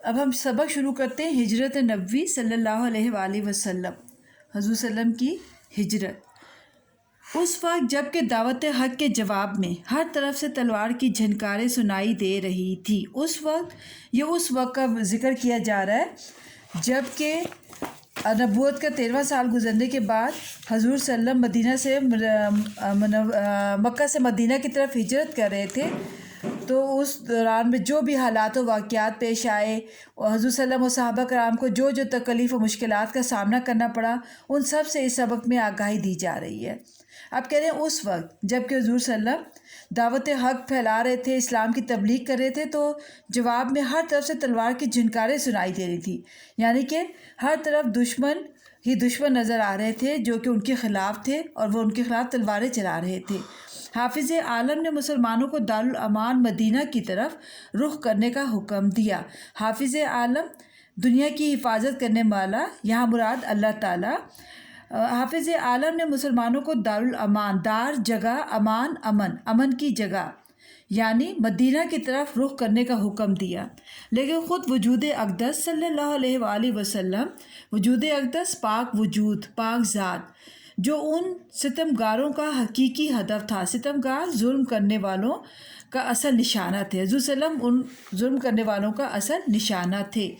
اب ہم سبق شروع کرتے ہیں ہجرت نبوی صلی اللہ علیہ وآلہ وسلم، حضور صلی اللہ علیہ وسلم کی ہجرت۔ اس وقت جب کہ دعوت حق کے جواب میں ہر طرف سے تلوار کی جھنکاریں سنائی دے رہی تھی، اس وقت کا ذکر کیا جا رہا ہے جب کہ نبوت کا 13واں سال گزرنے کے بعد حضور صلی اللہ علیہ وسلم مکہ سے مدینہ کی طرف ہجرت کر رہے تھے۔ تو اس دوران میں جو بھی حالات و واقعات پیش آئے اور حضور صلی اللہ علیہ وسلم و صحابہ کرام کو جو تکلیف و مشکلات کا سامنا کرنا پڑا، ان سب سے اس سبق میں آگاہی دی جا رہی ہے۔ اب کہہ رہے ہیں اس وقت جب کہ حضور صلی اللہ علیہ وسلم دعوت حق پھیلا رہے تھے، اسلام کی تبلیغ کر رہے تھے، تو جواب میں ہر طرف سے تلوار کی جھنکاریں سنائی دے رہی تھی، یعنی کہ ہر طرف دشمن نظر آ رہے تھے جو کہ ان کے خلاف تھے اور وہ ان کے خلاف تلواریں چلا رہے تھے۔ حافظ عالم نے مسلمانوں کو دارالامان مدینہ کی طرف رخ کرنے کا حکم دیا۔ حافظ عالم دنیا کی حفاظت کرنے والا، یہاں مراد اللہ تعالیٰ۔ حافظ عالم نے مسلمانوں کو دارالامان، دار جگہ، امان امن کی جگہ یعنی مدینہ کی طرف رخ کرنے کا حکم دیا، لیکن خود وجود اقدس صلی اللہ علیہ وآلہ وسلم، وجود اقدس پاک وجود، پاک ذات، جو ان ستمگاروں کا حقیقی ہدف تھا، ستمگار ظلم کرنے والوں کا اصل نشانہ تھے، حضور صلی اللہ علیہ وسلم ان ظلم کرنے والوں کا اصل نشانہ تھے،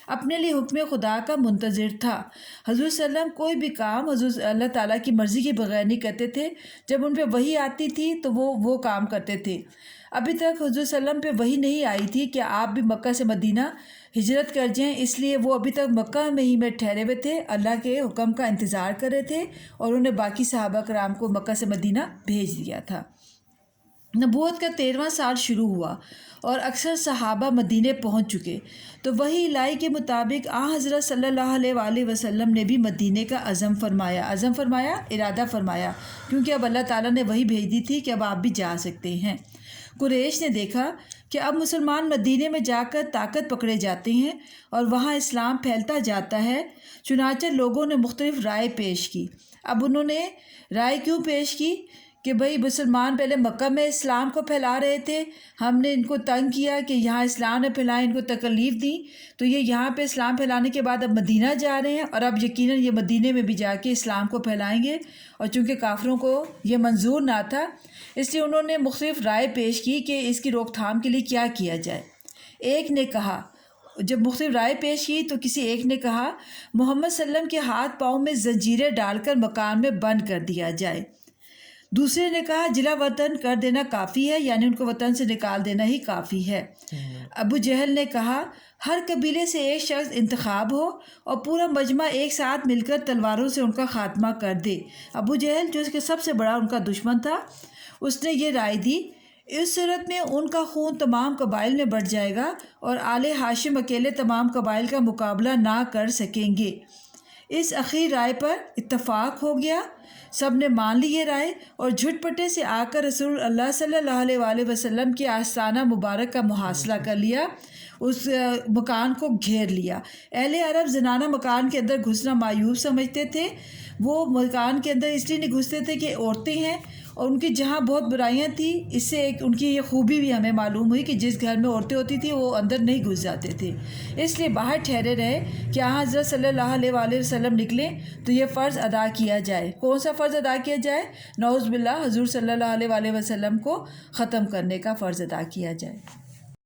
اپنے لیے حکم خدا کا منتظر تھا۔ حضور صلی اللہ علیہ وسلم کوئی بھی کام حضور اللہ تعالیٰ کی مرضی کے بغیر نہیں کرتے تھے، جب ان پہ وحی آتی تھی تو وہ کام کرتے تھے۔ ابھی تک حضور صلی اللہ علیہ وسلم پہ وحی نہیں آئی تھی کہ آپ بھی مکہ سے مدینہ ہجرت کر جائیں، اس لیے وہ ابھی تک مکہ میں ہی ٹھہرے ہوئے تھے، اللہ کے حکم کا انتظار کر رہے تھے، اور انہوں نے باقی صحابہ کرام کو مکہ سے مدینہ بھیج دیا تھا۔ نبوت کا 13واں سال شروع ہوا اور اکثر صحابہ مدینے پہنچ چکے، تو وحی الہی کے مطابق حضرت صلی اللہ علیہ وآلہ وسلم نے بھی مدینے کا عزم فرمایا، ارادہ فرمایا، کیونکہ اب اللہ تعالیٰ نے وحی بھیج دی تھی کہ اب آپ بھی جا سکتے ہیں۔ قریش نے دیکھا کہ اب مسلمان مدینے میں جا کر طاقت پکڑے جاتے ہیں اور وہاں اسلام پھیلتا جاتا ہے، چنانچہ لوگوں نے مختلف رائے پیش کی۔ اب انہوں نے رائے کیوں پیش کی کہ بھئی مسلمان پہلے مکہ میں اسلام کو پھیلا رہے تھے، ہم نے ان کو تنگ کیا کہ یہاں اسلام نے پھیلائیں، ان کو تکلیف دی، تو یہ یہاں پہ اسلام پھیلانے کے بعد اب مدینہ جا رہے ہیں اور اب یقیناً یہ مدینے میں بھی جا کے اسلام کو پھیلائیں گے، اور چونکہ کافروں کو یہ منظور نہ تھا، اس لیے انہوں نے مختلف رائے پیش کی کہ اس کی روک تھام کے لیے کیا کیا جائے۔ ایک نے کہا، جب مختلف رائے پیش کی تو کسی ایک نے کہا محمد صلی اللہ علیہ وسلم کے ہاتھ پاؤں میں زنجیریں ڈال کر مکان میں بند کر دیا جائے۔ دوسرے نے کہا جلا وطن کر دینا کافی ہے، یعنی ان کو وطن سے نکال دینا ہی کافی ہے۔ ابو جہل نے کہا ہر قبیلے سے ایک شخص انتخاب ہو اور پورا مجمع ایک ساتھ مل کر تلواروں سے ان کا خاتمہ کر دے۔ ابو جہل جو اس کے سب سے بڑا ان کا دشمن تھا، اس نے یہ رائے دی، اس صورت میں ان کا خون تمام قبائل میں بڑھ جائے گا اور آل ہاشم اکیلے تمام قبائل کا مقابلہ نہ کر سکیں گے۔ اس اخیر رائے پر اتفاق ہو گیا، سب نے مان لی یہ رائے اور جھٹ پٹے سے آ کر رسول اللہ صلی اللہ علیہ وآلہ وسلم کے آستانہ مبارک کا محاصرہ کر لیا، اس مکان کو گھیر لیا۔ اہل عرب زنانہ مکان کے اندر گھسنا معیوب سمجھتے تھے، وہ مکان کے اندر اس لیے نہیں گھستے تھے کہ عورتیں ہیں اور ان کی جہاں بہت برائیاں تھیں، اس سے ایک ان کی یہ خوبی بھی ہمیں معلوم ہوئی کہ جس گھر میں عورتیں ہوتی تھیں وہ اندر نہیں گھس جاتے تھے، اس لیے باہر ٹھہرے رہے کہ حضرت صلی اللہ علیہ وآلہ وسلم نکلیں تو یہ فرض ادا کیا جائے۔ کون سا فرض ادا کیا جائے؟ نعوذ باللہ حضور صلی اللہ علیہ وآلہ وسلم کو ختم کرنے کا فرض ادا کیا جائے۔